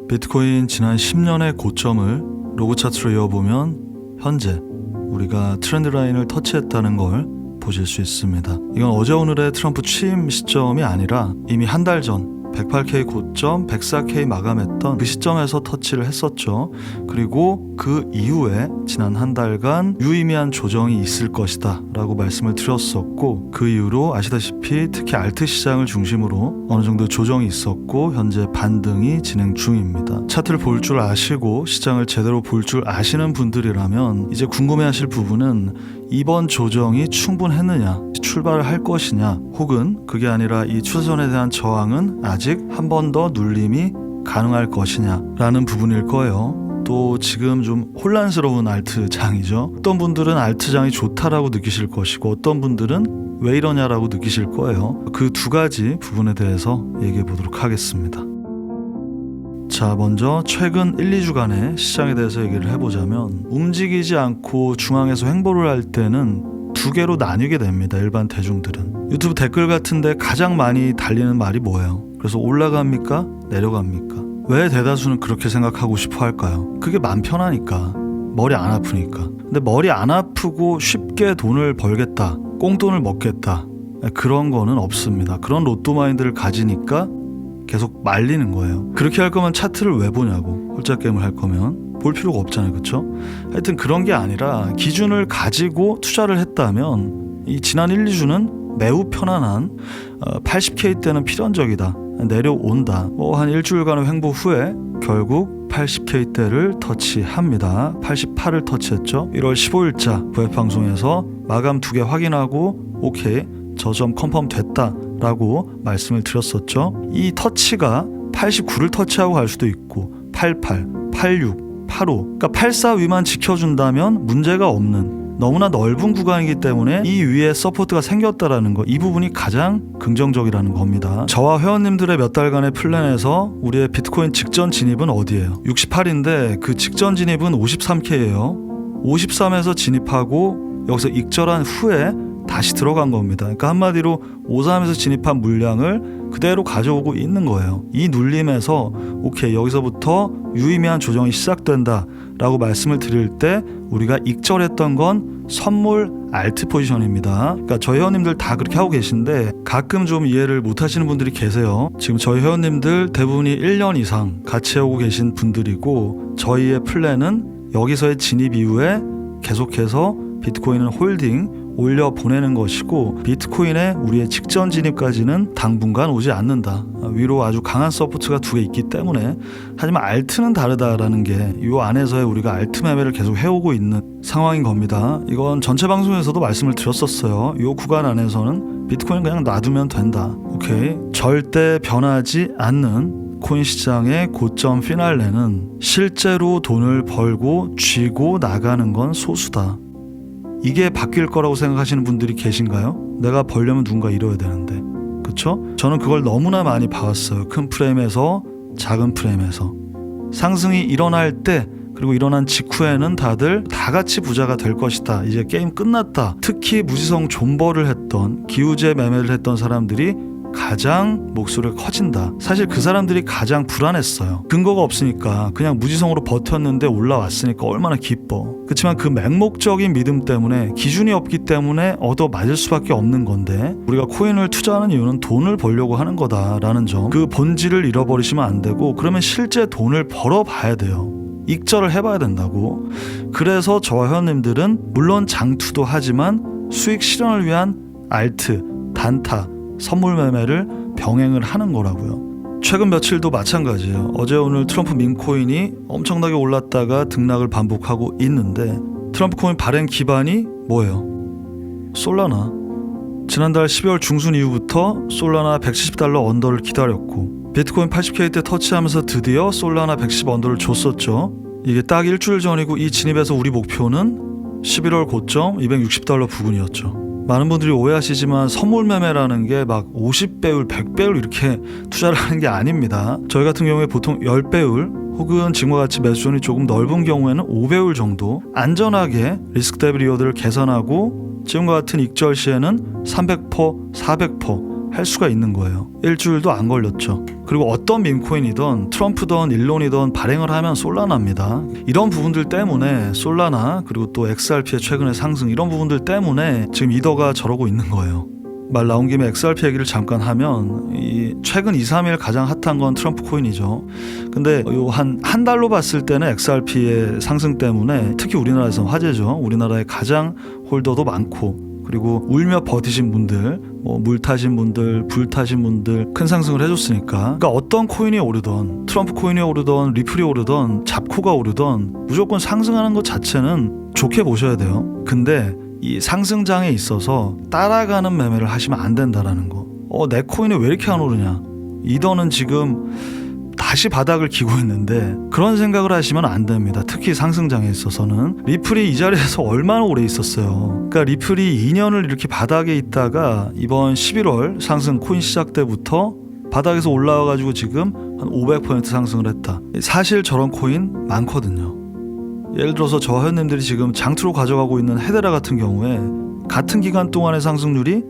비트코인 지난 10년의 고점을 로그 차트로 이어보면 현재 우리가 트렌드 라인을 터치했다는 걸 보실 수 있습니다. 이건 어제 오늘의 트럼프 취임 시점이 아니라 이미 한 달 전 108K 고점 104K 마감했던 그 시점에서 터치를 했었죠. 그리고 그 이후에 지난 한 달간 유의미한 조정이 있을 것이다 라고 말씀을 드렸었고, 그 이후로 아시다시피 특히 알트 시장을 중심으로 어느 정도 조정이 있었고 현재 반등이 진행 중입니다. 차트를 볼 줄 아시고 시장을 제대로 볼 줄 아시는 분들이라면 이제 궁금해하실 부분은 이번 조정이 충분했느냐, 출발을 할 것이냐, 혹은 그게 아니라 이 추세선에 대한 저항은 아직 한 번 더 눌림이 가능할 것이냐 라는 부분일 거예요. 또 지금 좀 혼란스러운 알트장이죠. 어떤 분들은 알트장이 좋다라고 느끼실 것이고 어떤 분들은 왜 이러냐라고 느끼실 거예요. 그 두 가지 부분에 대해서 얘기해 보도록 하겠습니다. 자, 먼저 최근 1, 2주간의 시장에 대해서 얘기를 해보자면, 움직이지 않고 중앙에서 횡보를 할 때는 두 개로 나뉘게 됩니다. 일반 대중들은. 유튜브 댓글 같은데 가장 많이 달리는 말이 뭐예요? 그래서 올라갑니까? 내려갑니까? 왜 대다수는 그렇게 생각하고 싶어 할까요? 그게 맘 편하니까, 머리 안 아프니까. 근데 머리 안 아프고 쉽게 돈을 벌겠다, 꽁돈을 먹겠다, 그런 거는 없습니다. 그런 로또 마인드를 가지니까 계속 말리는 거예요. 그렇게 할 거면 차트를 왜 보냐고. 홀짝 게임을 할 거면 볼 필요가 없잖아요, 그렇죠? 하여튼 그런 게 아니라 기준을 가지고 투자를 했다면 이 지난 1, 2주는 매우 편안한 80K 때는 필연적이다, 내려온다, 한 일주일간의 횡보 후에 결국 80K 대를 터치합니다. 88을 터치했죠. 1월 15일자 부앱방송에서 마감 2개 확인하고 오케이, 저점 컨펌 됐다 라고 말씀을 드렸었죠. 이 터치가 89를 터치하고 갈 수도 있고 88, 86, 85, 그러니까 84 위만 지켜준다면 문제가 없는 너무나 넓은 구간이기 때문에 이 위에 서포트가 생겼다라는 거, 이 부분이 가장 긍정적이라는 겁니다. 저와 회원님들의 몇 달간의 플랜에서 우리의 비트코인 직전 진입은 어디예요? 68인데 그 직전 진입은 53K예요. 53에서 진입하고 여기서 익절한 후에 다시 들어간 겁니다. 그러니까 한마디로 53에서 진입한 물량을 그대로 가져오고 있는 거예요. 이 눌림에서 오케이, 여기서부터 유의미한 조정이 시작된다 라고 말씀을 드릴 때 우리가 익절했던 건 선물 알트 포지션입니다. 그러니까 저희 회원님들 다 그렇게 하고 계신데 가끔 좀 이해를 못 하시는 분들이 계세요. 지금 저희 회원님들 대부분이 1년 이상 같이 하고 계신 분들이고, 저희의 플랜은 여기서의 진입 이후에 계속해서 비트코인은 홀딩 올려 보내는 것이고, 비트코인의 우리의 직전 진입까지는 당분간 오지 않는다. 위로 아주 강한 서포트가 2개 있기 때문에. 하지만 알트는 다르다라는 게 이 안에서의 우리가 알트 매매를 계속 해오고 있는 상황인 겁니다. 이건 전체 방송에서도 말씀을 드렸었어요. 이 구간 안에서는 비트코인 그냥 놔두면 된다. 오케이. 절대 변하지 않는 코인 시장의 고점 피날레는 실제로 돈을 벌고 쥐고 나가는 건 소수다. 이게 바뀔 거라고 생각하시는 분들이 계신가요? 내가 벌려면 누군가 이뤄야 되는데, 그쵸? 저는 그걸 너무나 많이 봐왔어요. 큰 프레임에서 작은 프레임에서. 상승이 일어날 때 그리고 일어난 직후에는 다들 다 같이 부자가 될 것이다, 이제 게임 끝났다. 특히 무지성 존버를 했던, 기우제 매매를 했던 사람들이 가장 목소리가 커진다. 사실 그 사람들이 가장 불안했어요. 근거가 없으니까 그냥 무지성으로 버텼는데 올라왔으니까 얼마나 기뻐. 그렇지만 그 맹목적인 믿음 때문에, 기준이 없기 때문에 얻어 맞을 수밖에 없는 건데, 우리가 코인을 투자하는 이유는 돈을 벌려고 하는 거다라는 점, 그 본질을 잃어버리시면 안 되고, 그러면 실제 돈을 벌어봐야 돼요. 익절을 해봐야 된다고. 그래서 저와 회원님들은 물론 장투도 하지만 수익 실현을 위한 알트, 단타, 선물 매매를 병행을 하는 거라고요. 최근 며칠도 마찬가지예요. 어제 오늘 트럼프 민코인이 엄청나게 올랐다가 등락을 반복하고 있는데, 트럼프 코인 발행 기반이 뭐예요? 솔라나. 지난달 12월 중순 이후부터 솔라나 170달러 언더를 기다렸고, 비트코인 80K 때 터치하면서 드디어 솔라나 110 언더를 줬었죠. 이게 딱 일주일 전이고, 이 진입에서 우리 목표는 11월 고점 260달러 부근이었죠. 많은 분들이 오해하시지만 선물 매매라는 게 막 50배율, 100배율 이렇게 투자를 하는 게 아닙니다. 저희 같은 경우에 보통 10배율 혹은 지금과 같이 매수존이 조금 넓은 경우에는 5배율 정도 안전하게 리스크 대비 리워드를 계산하고, 지금과 같은 익절 시에는 300%, 400% 할 수가 있는 거예요. 일주일도 안 걸렸죠. 그리고 어떤 밈코인이든 트럼프든 일론이든 발행을 하면 솔라나입니다. 이런 부분들 때문에 솔라나 그리고 또 XRP의 최근의 상승 이런 부분들 때문에 지금 이더가 저러고 있는 거예요. 말 나온 김에 XRP 얘기를 잠깐 하면 이 최근 2, 3일 가장 핫한 건 트럼프 코인이죠. 근데 요 한 달로 봤을 때는 XRP의 상승 때문에 특히 우리나라에서는 화제죠. 우리나라에 가장 홀더도 많고 그리고 울며 버티신 분들, 물 타신 분들, 불 타신 분들 큰 상승을 해줬으니까. 그러니까 어떤 코인이 오르던 트럼프 코인이 오르던 리플이 오르던 잡코가 오르던 무조건 상승하는 것 자체는 좋게 보셔야 돼요. 근데 이 상승장에 있어서 따라가는 매매를 하시면 안 된다라는 거. 내 코인이 왜 이렇게 안 오르냐? 이더는 지금 다시 바닥을 기고 있는데 그런 생각을 하시면 안 됩니다. 특히 상승장에 있어서는. 리플이 이 자리에서 얼마나 오래 있었어요. 그러니까 리플이 2년을 이렇게 바닥에 있다가 이번 11월 상승 코인 시작 때부터 바닥에서 올라와가지고 지금 한 500% 상승을 했다. 사실 저런 코인 많거든요. 예를 들어서 저 회원님들이 지금 장투로 가져가고 있는 헤데라 같은 경우에 같은 기간 동안의 상승률이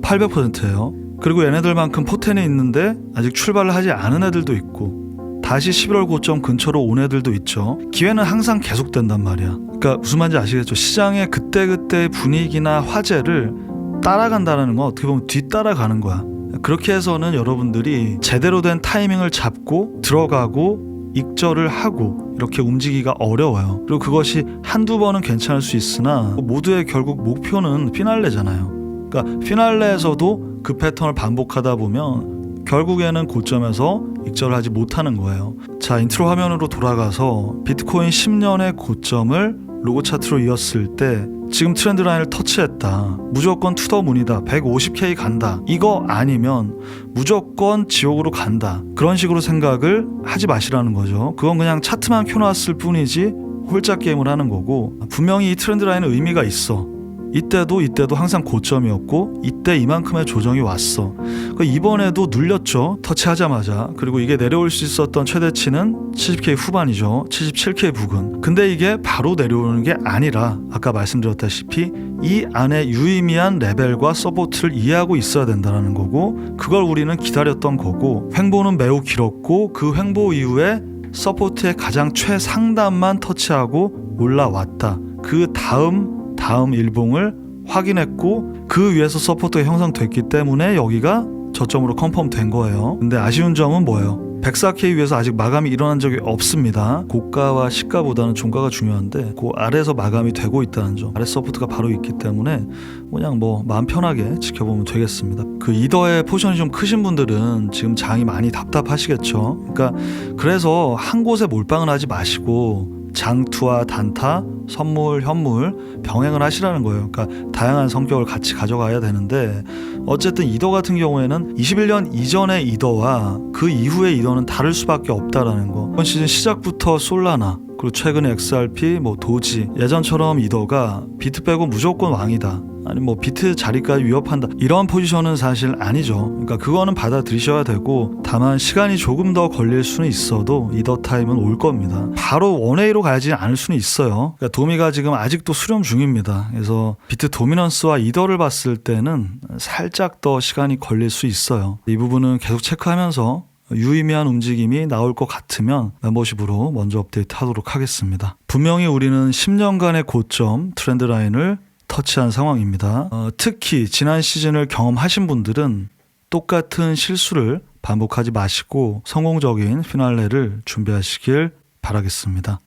800%예요. 그리고 얘네들만큼 포텐이 있는데 아직 출발을 하지 않은 애들도 있고 다시 11월 고점 근처로 온 애들도 있죠. 기회는 항상 계속된단 말이야. 그러니까 무슨 말인지 아시겠죠? 시장의 그때그때 분위기나 화제를 따라간다는 건 어떻게 보면 뒤따라가는 거야. 그렇게 해서는 여러분들이 제대로 된 타이밍을 잡고 들어가고 익절을 하고 이렇게 움직이기가 어려워요. 그리고 그것이 한두 번은 괜찮을 수 있으나 모두의 결국 목표는 피날레잖아요. 그러니까 피날레에서도 그 패턴을 반복하다 보면 결국에는 고점에서 익절을 하지 못하는 거예요. 자, 인트로 화면으로 돌아가서 비트코인 10년의 고점을 로고 차트로 이었을 때 지금 트렌드 라인을 터치했다. 무조건 투더문이다. 150K 간다. 이거 아니면 무조건 지옥으로 간다. 그런 식으로 생각을 하지 마시라는 거죠. 그건 그냥 차트만 켜놨을 뿐이지 홀짝 게임을 하는 거고 분명히 이 트렌드 라인은 의미가 있어. 이때도 항상 고점이었고 이때 이만큼의 조정이 왔어. 이번에도 눌렸죠. 터치하자마자. 그리고 이게 내려올 수 있었던 최대치는 70K 후반이죠. 77K 부근. 근데 이게 바로 내려오는 게 아니라 아까 말씀드렸다시피 이 안에 유의미한 레벨과 서포트를 이해하고 있어야 된다는 거고 그걸 우리는 기다렸던 거고 횡보는 매우 길었고 그 횡보 이후에 서포트의 가장 최상단만 터치하고 올라왔다. 그 다음 일봉을 확인했고 그 위에서 서포트가 형성됐기 때문에 여기가 저점으로 컨펌 된 거예요. 근데 아쉬운 점은 뭐예요? 104K 위에서 아직 마감이 일어난 적이 없습니다. 고가와 시가보다는 종가가 중요한데 그 아래에서 마감이 되고 있다는 점. 아래 서포트가 바로 있기 때문에 그냥 마음 편하게 지켜보면 되겠습니다. 그 이더의 포지션이 좀 크신 분들은 지금 장이 많이 답답하시겠죠. 그러니까 그래서 한 곳에 몰빵을 하지 마시고 장투와 단타, 선물, 현물 병행을 하시라는 거예요. 그러니까 다양한 성격을 같이 가져가야 되는데 어쨌든 이더 같은 경우에는 21년 이전의 이더와 그 이후의 이더는 다를 수밖에 없다라는 거. 이번 시즌 시작부터 솔라나 그리고 최근에 XRP, 도지 예전처럼 이더가 비트 빼고 무조건 왕이다. 아니 비트 자리까지 위협한다. 이런 포지션은 사실 아니죠. 그러니까 그거는 받아들이셔야 되고 다만 시간이 조금 더 걸릴 수는 있어도 이더 타임은 올 겁니다. 바로 1A로 가지 않을 수는 있어요. 그러니까 도미가 지금 아직도 수렴 중입니다. 그래서 비트 도미넌스와 이더를 봤을 때는 살짝 더 시간이 걸릴 수 있어요. 이 부분은 계속 체크하면서 유의미한 움직임이 나올 것 같으면 멤버십으로 먼저 업데이트하도록 하겠습니다. 분명히 우리는 10년간의 고점 트렌드 라인을 터치한 상황입니다. 특히 지난 시즌을 경험하신 분들은 똑같은 실수를 반복하지 마시고 성공적인 피날레를 준비하시길 바라겠습니다.